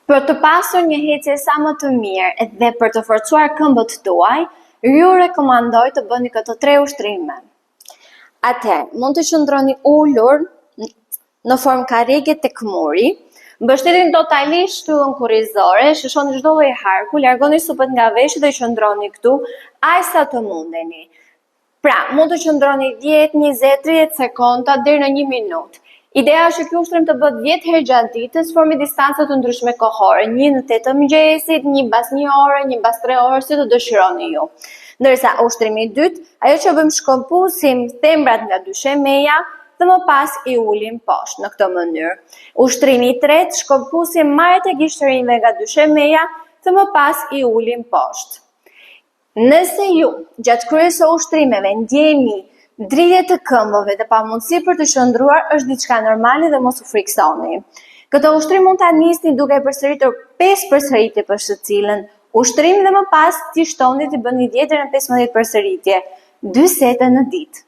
Për të pasur një hecje sa më të mirë dhe për të forcuar këmbët tuaj, ju rekomandoj të bëni këto 3 ushtrime. Atëherë, mund të qëndroni ulur në formë karrige tek muri, mbështeteni totalisht shtyllën kurrizore, shishoni çdo lloj harku, largoni supët nga veshët dhe qëndroni këtu aq sa të mundeni. Pra, mund të qëndroni 10, 20, 30 sekonda deri në 1 minutë. Ideja është që ky ushtrim të bëhet 10 herë gjatë ditës, por me distanca të ndryshme kohore, 1 në 8 të mëngjesit, 1 mbas 1 ore, 1 mbas 3 orë, si të dëshironi ju. Ndërsa ushtrimi i dytë, ajo që bëjmë shkëmpusim thembrat nga dyshemeja dhe më pas i ulim poshtë në këtë mënyrë. Ushtrimi i tretë, shkëmpusim marrjet e gishtërinjve nga dyshemeja dhe më pas i ulim poshtë. Nëse ju gjatë kryes së ushtrimeve ndjeni dridhje të këmbëve dhe pamundësi për të qëndruar, është diçka normale dhe mos u friksoni. Këtë ushtrim mund ta nisni duke përsëritur 5 përsëritje për secilën ushtrim dhe më pas t'i shtoni të bëni 10 deri në 15 përsëritje, 2 sete në ditë.